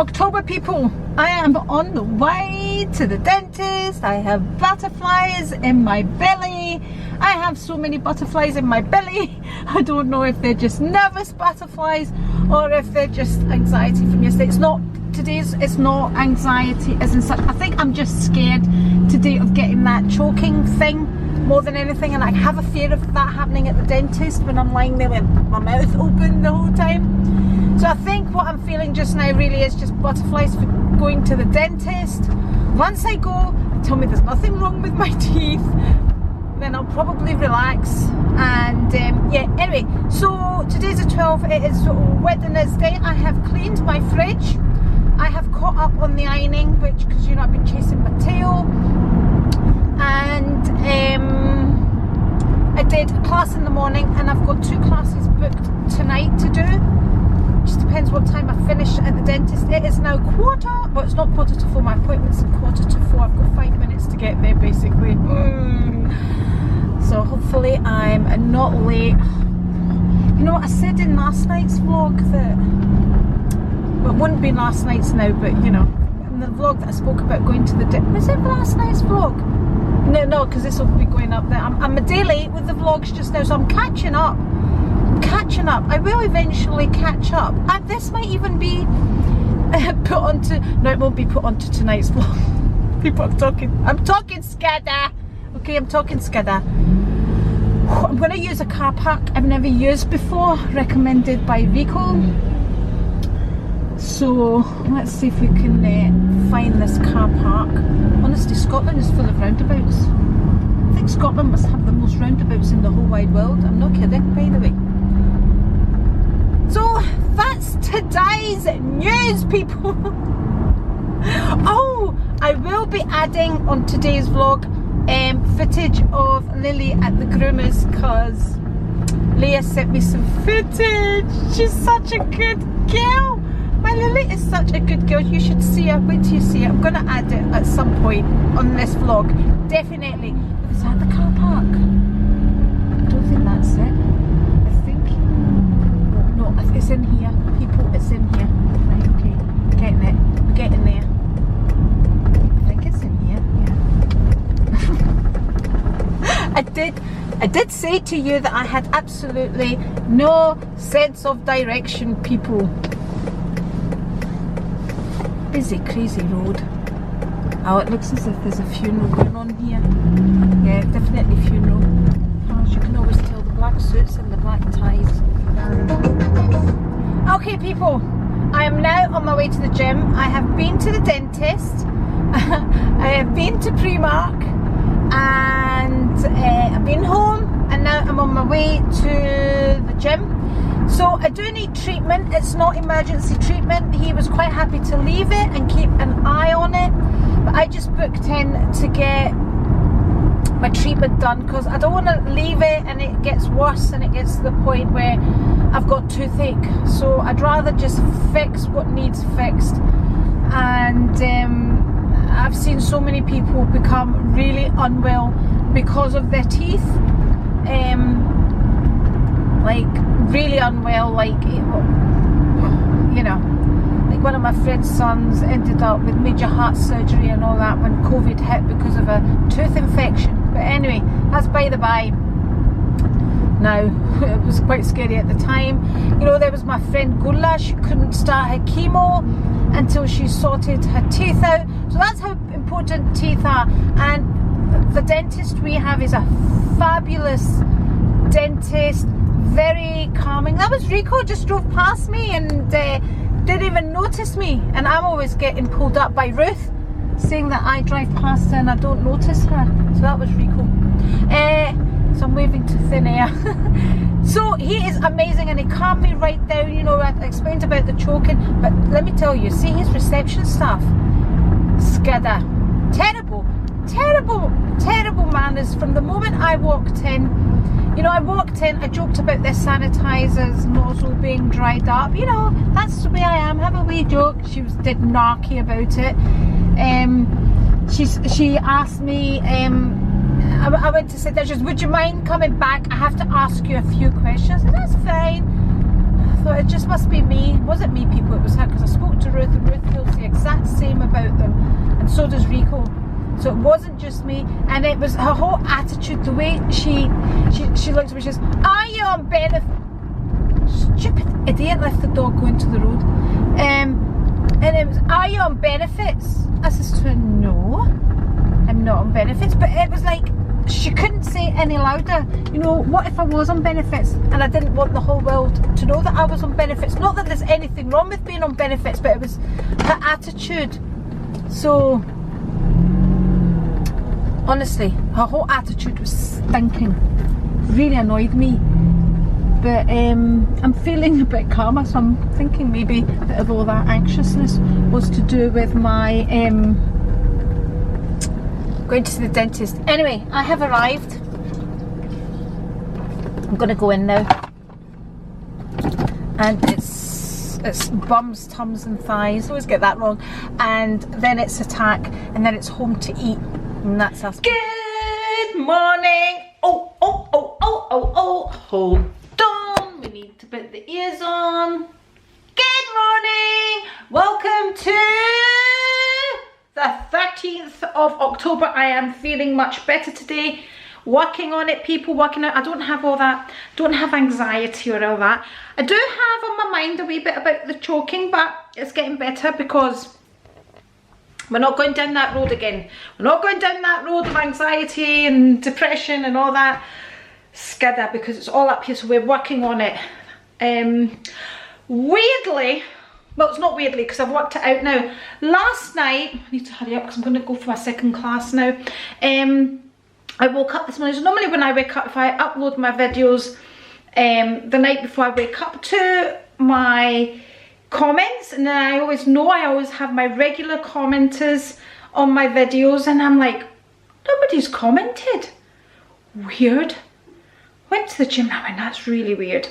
October people, I am on the way to the dentist. I have butterflies in my belly. I have so many butterflies in my belly. I don't know if they're just nervous butterflies or if they're just anxiety from yesterday. It's not anxiety as in such. I think I'm just scared today of getting that choking thing more than anything, and I have a fear of that happening at the dentist when I'm lying there with my mouth open the whole time. So I think what I'm feeling just now really is just butterflies for going to the dentist. Once I go, tell me there's nothing wrong with my teeth, then I'll probably relax. And yeah, anyway, so today's the 12th, it is Wednesday. I have cleaned my fridge. I have caught up on the ironing, which, because you know I've been chasing my tail. And I did a class in the morning, and I've got 2 classes booked tonight to do. Just depends what time I finish at the dentist. It is now but it's not 3:45, my appointment's at 4:45. I've got 5 minutes to get there basically. So hopefully I'm not late. You know what I said in last night's vlog that, well, it wouldn't be last night's now, but you know, in the vlog that I spoke about going to the dentist. Was it last night's vlog? No, because this will be going up there. I'm a day late with the vlogs just now, so I'm catching up. I will eventually catch up, and this might even be put onto. No, it won't be put onto tonight's vlog. People, I'm talking skidder. Okay, I'm talking skidder. I'm going to use a car park I've never used before, recommended by Rico. So let's see if we can find this car park. Honestly, Scotland is full of roundabouts. I think Scotland must have the most roundabouts in the whole wide world. I'm not kidding, by the way. So that's today's news, people. Oh, I will be adding on today's vlog footage of Lily at the groomers, because Leah sent me some footage. She's such a good girl. My Lily is such a good girl. You should see her. Wait till you see it. I'm going to add it at some point on this vlog. Definitely. Is that the car park? I don't think that's it. I think. No, it's in here. People, it's in here. Right, okay. We're getting it. We're getting there. I think it's in here. Yeah. I did say to you that I had absolutely no sense of direction, people. Busy, crazy road. Oh, it looks as if there's a funeral going on here. Yeah, definitely funeral. As you can always tell, the black suits and the black ties. Okay, people, I am now on my way to the gym. I have been to the dentist. I have been to Primark, and I've been home, and now I'm on my way to the gym. So I do need treatment. It's not emergency treatment. He was quite happy to leave it and keep an eye on it, but I just booked in to get my treatment done, because I don't want to leave it and it gets worse and it gets to the point where I've got toothache. So I'd rather just fix what needs fixed. And I've seen so many people become really unwell because of their teeth. Like really unwell, like, you know, like one of my friend's sons ended up with major heart surgery and all that when COVID hit because of a tooth infection. But anyway, that's by the by. Now, it was quite scary at the time. You know, there was my friend Gula. She couldn't start her chemo until she sorted her teeth out. So that's how important teeth are. And the dentist we have is a fabulous dentist. Very calming. That was Rico, just drove past me and didn't even notice me, and I'm always getting pulled up by Ruth saying that I drive past her and I don't notice her. So that was Rico. So I'm waving to thin air. So he is amazing, and he calmed me right down. You know, I explained about the choking, but let me tell you, see his reception staff, skidder, terrible manners from the moment I walked in. You know, I walked in, I joked about their sanitizers nozzle being dried up. You know, that's the way I am. Have a wee joke. She did narky about it. She asked me, I went to sit there, she says, would you mind coming back? I have to ask you a few questions. And that's fine. thought it just must be me. It wasn't me, people, it was her, because I spoke to Ruth and Ruth feels the exact same about them, and so does Rico. So it wasn't just me, and it was her whole attitude, the way she looked at me, she says, are you on benefit? Stupid idiot, left the dog going to the road. And it was, are you on benefits? I says to her, no, I'm not on benefits. But it was like, she couldn't say it any louder. You know, what if I was on benefits and I didn't want the whole world to know that I was on benefits? Not that there's anything wrong with being on benefits, but it was her attitude. So honestly, her whole attitude was stinking. Really annoyed me. But I'm feeling a bit calmer, so I'm thinking maybe a bit of all that anxiousness was to do with my going to the dentist. Anyway, I have arrived. I'm gonna go in now, and it's bums, tums and thighs. I always get that wrong. And then it's attack, and then it's home to eat, and that's us. Good morning. Oh, hold on. We need to put the ears on. Good morning. Welcome to the 13th of October. I am feeling much better today. Working on it, people, working out. I don't have all that, don't have anxiety or all that. I do have on my mind a wee bit about the choking, but it's getting better because we're not going down that road again. We're not going down that road of anxiety and depression and all that skidder, because it's all up here, so we're working on it. Weirdly, well, it's not weirdly because I've worked it out now. Last night, I need to hurry up because I'm going to go for my second class now. I woke up this morning. So normally when I wake up, if I upload my videos the night before I wake up to my comments, and then I always have my regular commenters on my videos, and I'm like, nobody's commented. Weird. Went to the gym now, and that's really weird.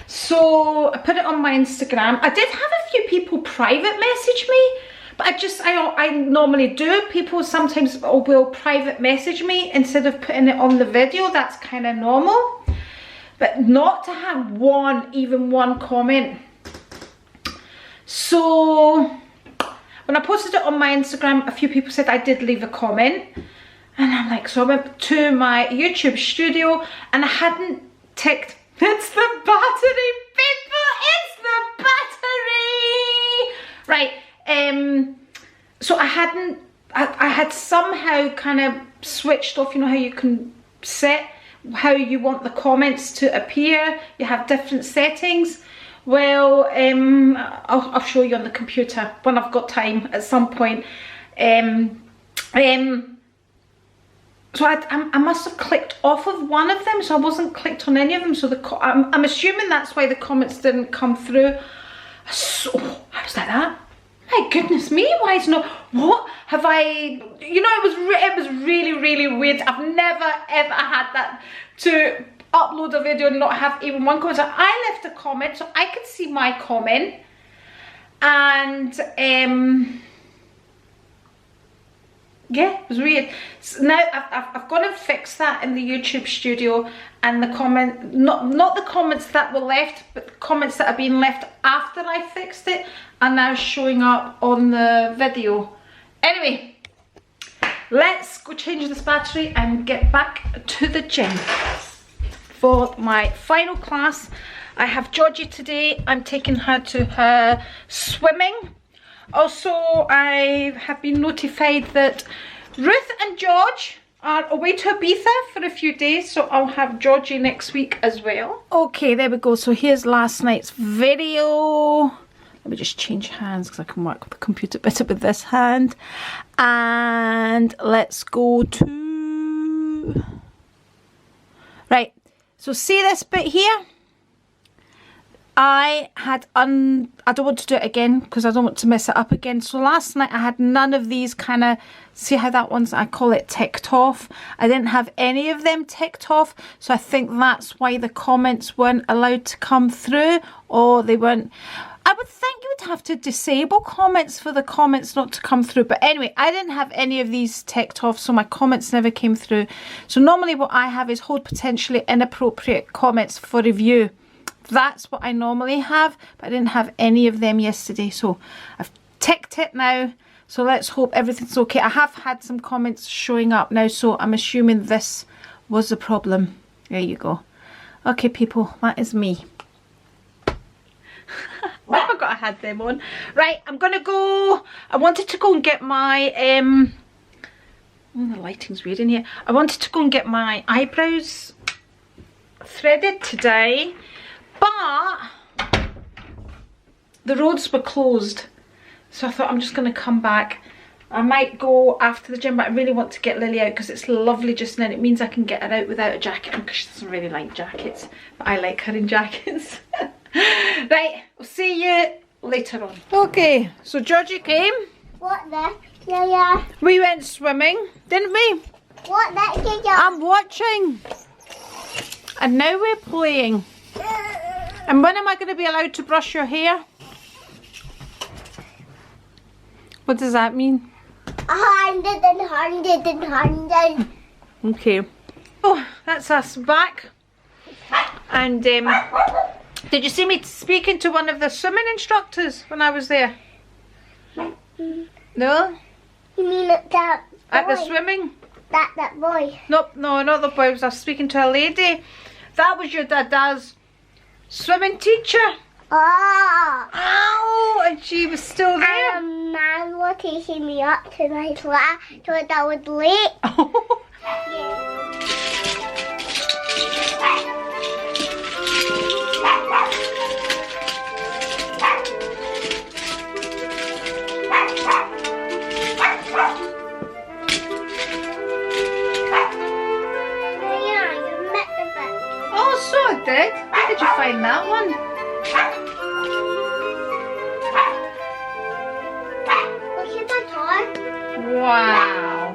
So I put it on my Instagram. I did have a few people private message me, but I normally do. People sometimes will private message me instead of putting it on the video. That's kind of normal. But not to have even one comment. So when I posted it on my Instagram, a few people said I did leave a comment. And I'm like, so I went to my YouTube studio and I hadn't ticked, it's the battery, people, it's the battery. Right, so I had somehow kind of switched off, you know how you can set how you want the comments to appear. You have different settings. Well, I'll show you on the computer when I've got time at some point. So I must have clicked off of one of them, so I wasn't clicked on any of them. So I'm assuming that's why the comments didn't come through. So I was like that. My goodness me, why is not? What have I? You know, it was really, really weird. I've never ever had that to upload a video and not have even one comment. So I left a comment so I could see my comment, and yeah, it was weird. So now I've got to fix that in the YouTube studio, and the comment, not the comments that were left, but the comments that have been left after I fixed it are now showing up on the video. Anyway, let's go change this battery and get back to the gym for my final class. I have Georgie today. I'm taking her to her swimming. Also, I have been notified that Ruth and George are away to Ibiza for a few days, so I'll have Georgie next week as well. Okay, there we go. So here's last night's video. Let me just change hands because I can work with the computer better with this hand. And let's go to... Right, so see this bit here? I don't want to do it again because I don't want to mess it up again. So last night I had none of these kind of, see how that one's, I call it ticked off. I didn't have any of them ticked off. So I think that's why the comments weren't allowed to come through, or they weren't. I would think you would have to disable comments for the comments not to come through. But anyway, I didn't have any of these ticked off, so my comments never came through. So normally what I have is hold potentially inappropriate comments for review That's what I normally have, but I didn't have any of them yesterday, so I've ticked it now. So let's hope everything's okay. I have had some comments showing up now, so I'm assuming this was the problem. There you go. Okay, people, that is me. I forgot I had them on. Right, I'm gonna go. I wanted to go and get my oh, the lighting's weird in here. I wanted to go and get my eyebrows threaded today, but the roads were closed, so I thought I'm just going to come back. I might go after the gym, but I really want to get Lily out because it's lovely just now. It means I can get her out without a jacket on because she doesn't really like jackets, but I like her in jackets. Right, we'll see you later on. Okay, so Georgie came. What the? Yeah. We went swimming, didn't we? What the? Yeah. I'm watching. And now we're playing. And when am I going to be allowed to brush your hair? What does that mean? 100. Okay. Oh, that's us back. And did you see me speaking to one of the swimming instructors when I was there? No? You mean that boy? At the swimming? That boy. Nope, no, not the boy. I was speaking to a lady. That was your dada's swimming teacher. Oh. Ow! And she was still there. And man was teaching me up to my class so that I was late. Oh, so I did. Where did you find that one? Wow.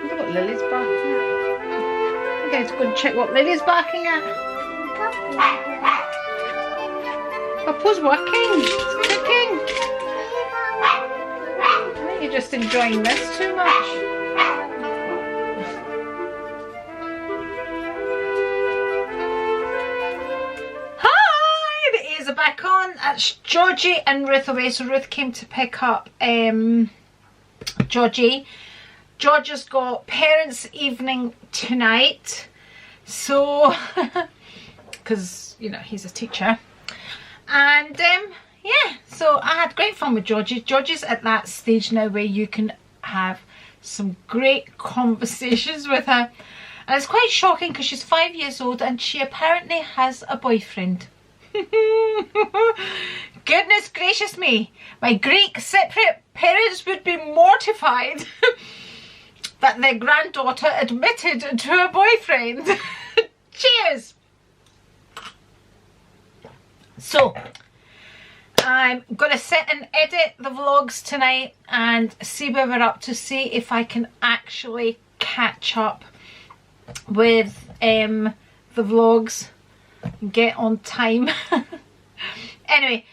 Look at what Lily's barking at. I'm going to go and check what Lily's barking at. Papa's working. It's cooking. I think you're just enjoying this too much. Are back on. That's Georgie and Ruth away, so Ruth came to pick up Georgie. Georgia's got parents' evening tonight, so because you know he's a teacher, and yeah, so I had great fun with Georgie. Georgie's at that stage now where you can have some great conversations with her, and it's quite shocking because she's 5 years old and she apparently has a boyfriend. Goodness gracious me, my Greek separate parents would be mortified that their granddaughter admitted to a boyfriend. Cheers. So I'm gonna sit and edit the vlogs tonight and see where we're up to, see if I can actually catch up with the vlogs and get on time. Anyway,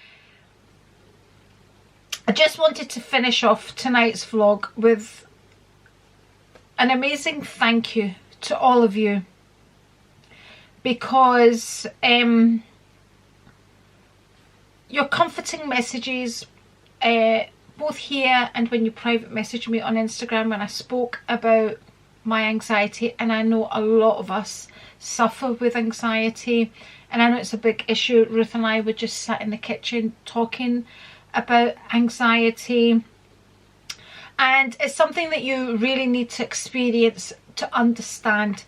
I just wanted to finish off tonight's vlog with an amazing thank you to all of you, because your comforting messages, both here and when you private messaged me on Instagram when I spoke about my anxiety, and I know a lot of us suffer with anxiety, and I know it's a big issue. Ruth and I were just sat in the kitchen talking about anxiety, and it's something that you really need to experience to understand.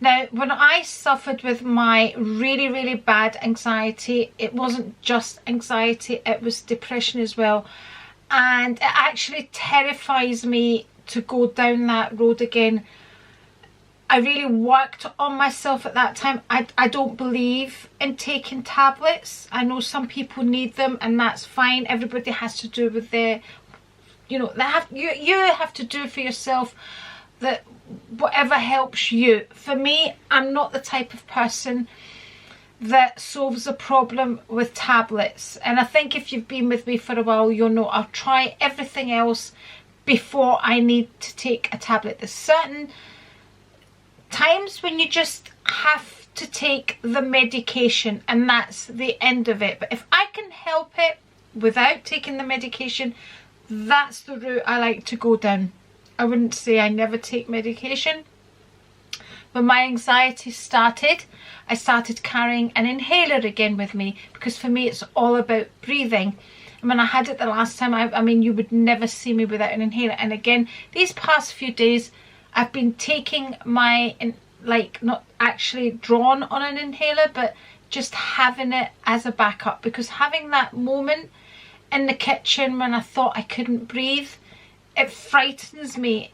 Now, when I suffered with my really bad anxiety, it wasn't just anxiety, it was depression as well, and it actually terrifies me to go down that road again. I really worked on myself at that time. I don't believe in taking tablets. I know some people need them, and that's fine. Everybody has to do with their, you know, you have to do for yourself that whatever helps you. For me, I'm not the type of person that solves a problem with tablets, and I think if you've been with me for a while, you'll know I'll try everything else before I need to take a tablet. There's certain times when you just have to take the medication and that's the end of it. But if I can help it without taking the medication, that's the route I like to go down. I wouldn't say I never take medication. When my anxiety started, I started carrying an inhaler again with me, because for me it's all about breathing. And when I had it the last time, I mean, you would never see me without an inhaler. And again, these past few days, I've been taking my, like, not actually drawn on an inhaler, but just having it as a backup, because having that moment in the kitchen when I thought I couldn't breathe, it frightens me.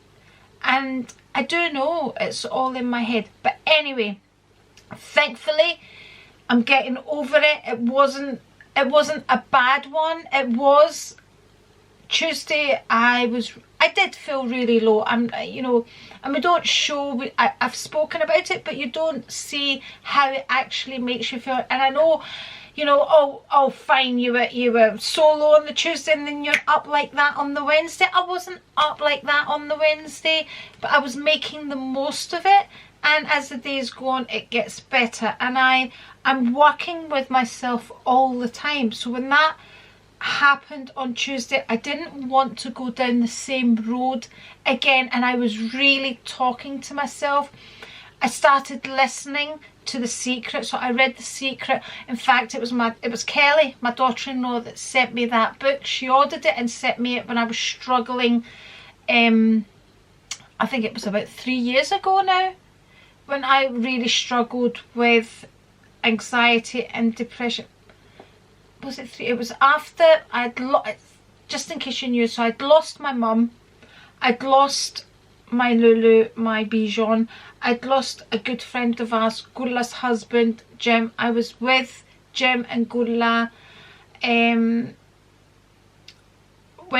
And I do know it's all in my head. But anyway, thankfully, I'm getting over it. It wasn't a bad one. It was Tuesday. I did feel really low. You know, and we don't show, I've spoken about it, but you don't see how it actually makes you feel. And I know, you know, oh fine, you were so low on the Tuesday and then you're up like that on the Wednesday. I wasn't up like that on the Wednesday, but I was making the most of it. And as the days go on, it gets better. And I'm working with myself all the time. So when that happened on Tuesday, I didn't want to go down the same road again, and I was really talking to myself. I started listening to The Secret. So I read The Secret. In fact, it was Kelly, my daughter-in-law, that sent me that book. She ordered it and sent me it when I was struggling. I think it was about 3 years ago now, when I really struggled with anxiety and depression. Was it 3? It was after just in case you knew, so I'd lost my mum, I'd lost my Lulu, my Bichon, I'd lost a good friend of ours, Gula's husband, Jim. I was with Jim and Gula when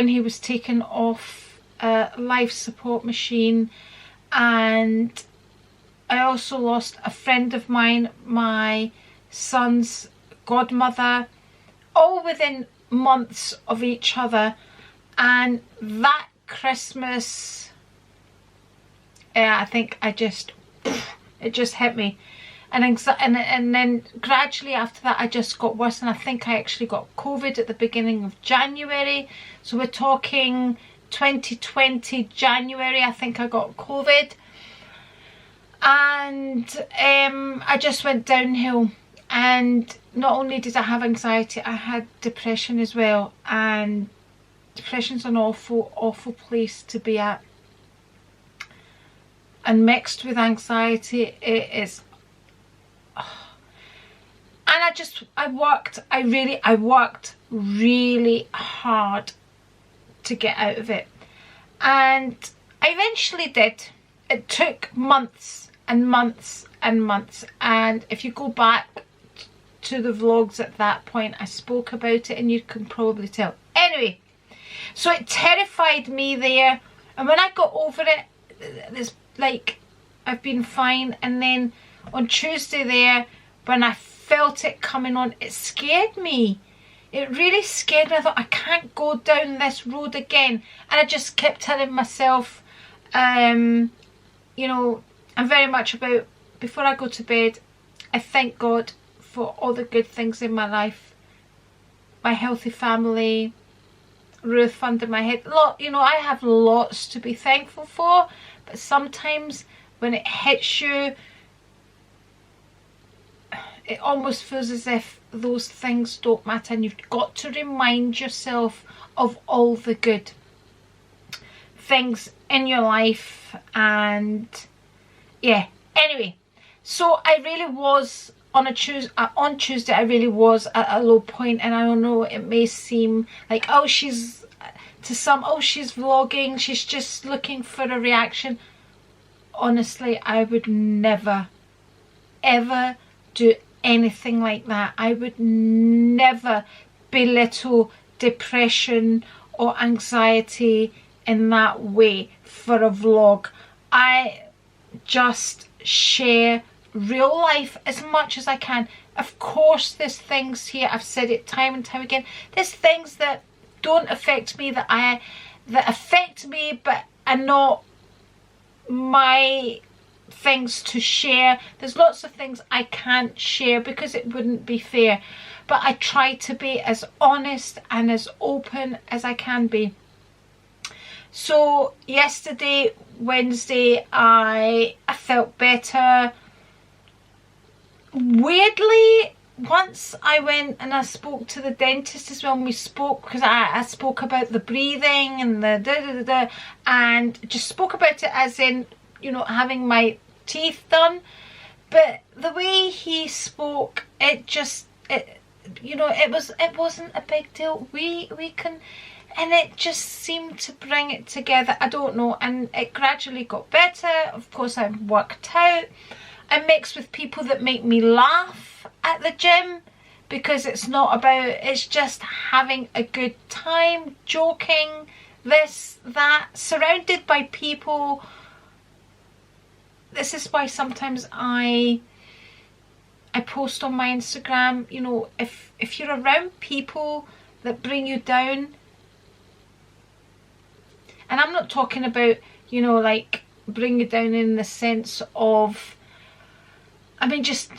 he was taken off a life support machine, and I also lost a friend of mine, my son's godmother, all within months of each other. And that Christmas, I think it just hit me. And then gradually after that, I just got worse, and I think I actually got COVID at the beginning of January. So we're talking 2020 January, I think I got COVID. And I just went downhill. And not only did I have anxiety, I had depression as well. And depression's an awful, awful place to be at. And mixed with anxiety, it is. And I worked really hard to get out of it. And I eventually did. It took months and months and months. And if you go back to the vlogs at that point, I spoke about it and you can probably tell. Anyway, so it terrified me there. And when I got over it, it's like I've been fine. And then on Tuesday there, when I felt it coming on, it scared me. It really scared me. I thought, I can't go down this road again. And I just kept telling myself, you know, I'm very much about, before I go to bed, I thank God for all the good things in my life. My healthy family, roof under my head. You know, I have lots to be thankful for, but sometimes when it hits you, it almost feels as if those things don't matter, and you've got to remind yourself of all the good things in your life. And yeah, anyway, so I really was on Tuesday, I really was at a low point. And I don't know, it may seem like, oh, she's vlogging, she's just looking for a reaction. Honestly, I would never ever do anything like that. I would never belittle depression or anxiety in that way for a vlog. I just share real life as much as I can. Of course there's things here, I've said it time and time again, there's things that don't affect me, that affect me, but are not my things to share. There's lots of things I can't share because it wouldn't be fair. But I try to be as honest and as open as I can be. So yesterday, Wednesday, I felt better. Weirdly, once I went and I spoke to the dentist as well, and we spoke, because I spoke about the breathing and the da-da-da-da, and just spoke about it as in, you know, having my teeth done. But the way he spoke, it you know, it wasn't a big deal. We can, and it just seemed to bring it together. I don't know, and it gradually got better. Of course, I've worked out. I mix with people that make me laugh at the gym, because it's not about, it's just having a good time, joking, this, that, surrounded by people. This is why sometimes I post on my Instagram, you know, if you're around people that bring you down, and I'm not talking about, you know, like bring you down in the sense of, I mean, just,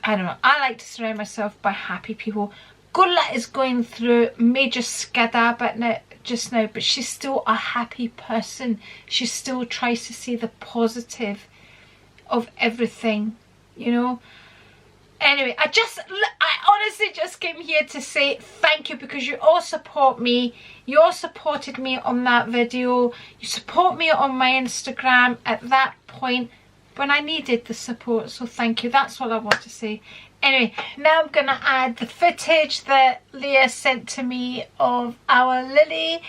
I don't know. I like to surround myself by happy people. Gurla is going through major skada just now, but she's still a happy person. She still tries to see the positive of everything, you know. Anyway, I honestly just came here to say thank you, because you all support me. You all supported me on that video. You support me on my Instagram at that point when I needed the support. So thank you. That's all I want to say. Anyway, now I'm going to add the footage that Leah sent to me of our Lily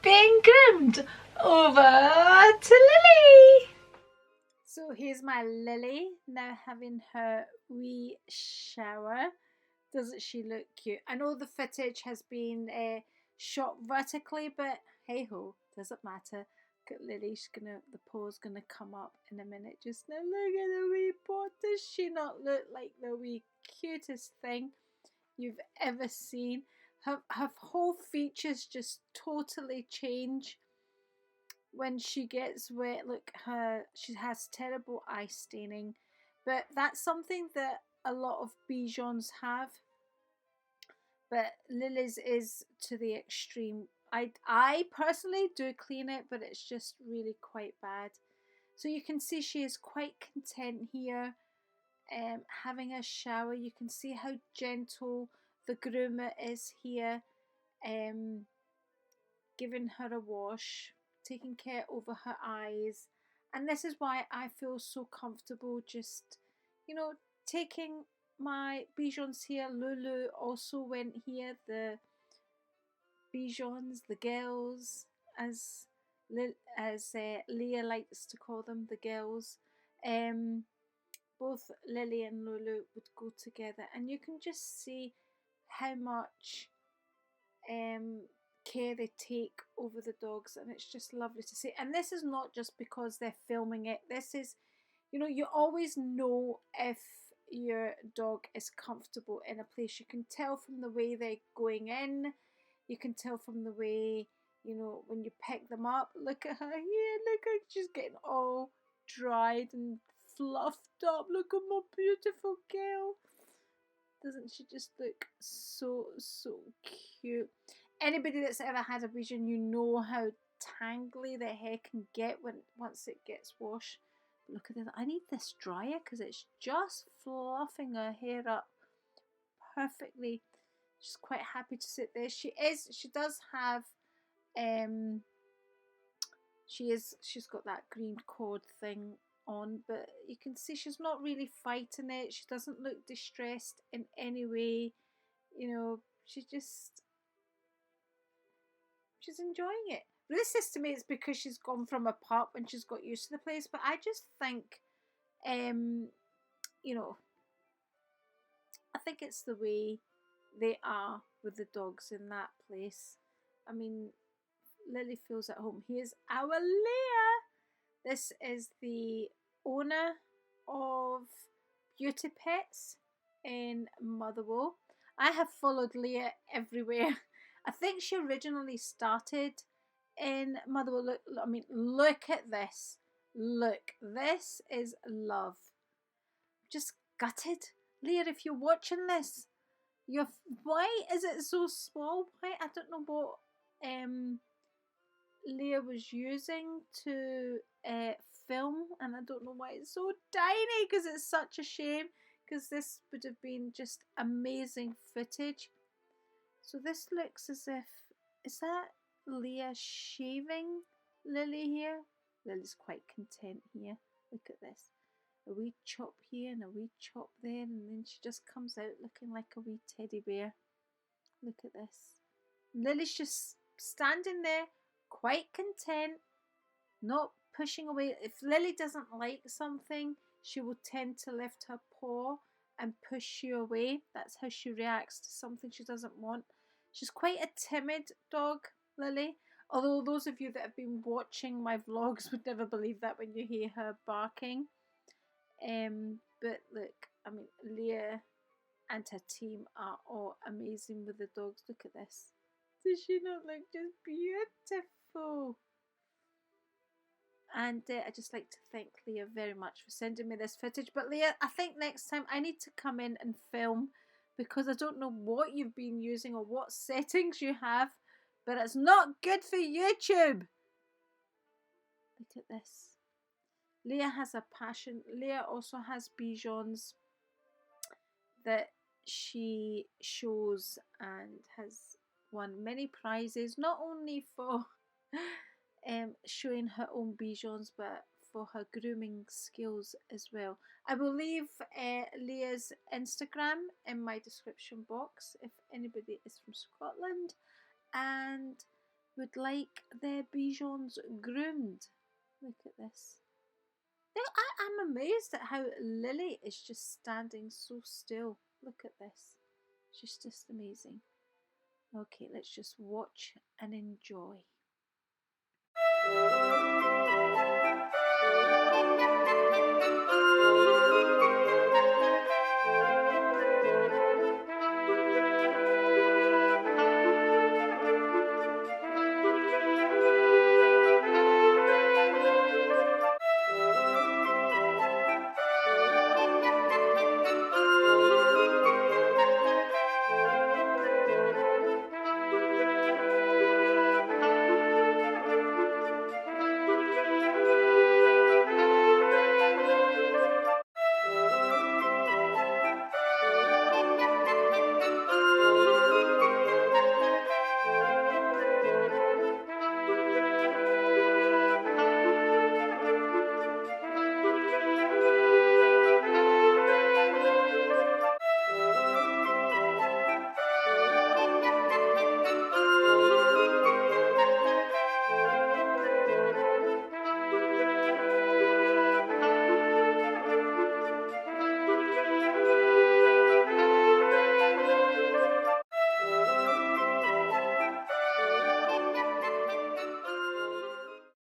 being groomed. Over to Lily. So here's my Lily now having her wee shower. Doesn't she look cute? I know the footage has been shot vertically, but hey ho, doesn't matter. Look at Lily, the paw's gonna come up in a minute. Just now, look at the wee paw. Does she not look like the wee cutest thing you've ever seen? Her whole features just totally change when she gets wet. Look, she has terrible eye staining, but that's something that a lot of Bichons have, but Lily's is to the extreme. I personally do clean it, but it's just really quite bad. So you can see she is quite content here, having a shower. You can see how gentle the groomer is here, giving her a wash, taking care over her eyes. And this is why I feel so comfortable just, you know, taking my Bichons here. Lulu also went here. The Bichons, the girls, as Leah likes to call them, the girls. Both Lily and Lulu would go together, and you can just see how much care they take over the dogs, and it's just lovely to see. And this is not just because they're filming it. This is, you know, you always know if your dog is comfortable in a place. You can tell from the way they're going in. You can tell from the way, you know, when you pick them up. Look at her here. Look at, she's getting all dried and fluffed up. Look at my beautiful girl. Doesn't she just look so cute? Anybody that's ever had a Bichon, you know how tangly the hair can get once it gets washed. Look at this. I need this dryer because it's just fluffing her hair up perfectly. She's quite happy to sit there. She does have she's got that green cord thing on, but you can see she's not really fighting it. She doesn't look distressed in any way. You know, she's enjoying it. This says to me it's because she's gone from a pup and she's got used to the place, but I just think you know, I think it's the way they are with the dogs in that place. I mean, Lily feels at home. Here's our Leah. This is the owner of Beauty Pets in Motherwell. I have followed Leah everywhere. I think she originally started in Motherwell. Look, I mean, look at this. Look, this is love. Just gutted. Leah, if you're watching this, why is it so small? Why? I don't know what Leah was using to film, and I don't know why it's so tiny, because it's such a shame, because this would have been just amazing footage. So this looks as if, is that Leah shaving Lily here? Lily's quite content here. Look at this. A wee chop here and a wee chop there, and then she just comes out looking like a wee teddy bear. Look at this. Lily's just standing there, quite content, not pushing away. If Lily doesn't like something, she will tend to lift her paw and push you away. That's how she reacts to something she doesn't want. She's quite a timid dog, Lily. Although those of you that have been watching my vlogs would never believe that when you hear her barking. But look, I mean, Leah and her team are all amazing with the dogs. Look at this. Does she not look just beautiful? And I'd just like to thank Leah very much for sending me this footage. But Leah, I think next time I need to come in and film, because I don't know what you've been using or what settings you have, but it's not good for YouTube. Look at this. Leah has a passion. Leah also has Bichons that she shows and has won many prizes, not only for showing her own Bichons, but for her grooming skills as well. I will leave Leah's Instagram in my description box if anybody is from Scotland and would like their Bichons groomed. Look at this. I'm amazed at how Lily is just standing so still. Look at this. She's just amazing. Okay, let's just watch and enjoy.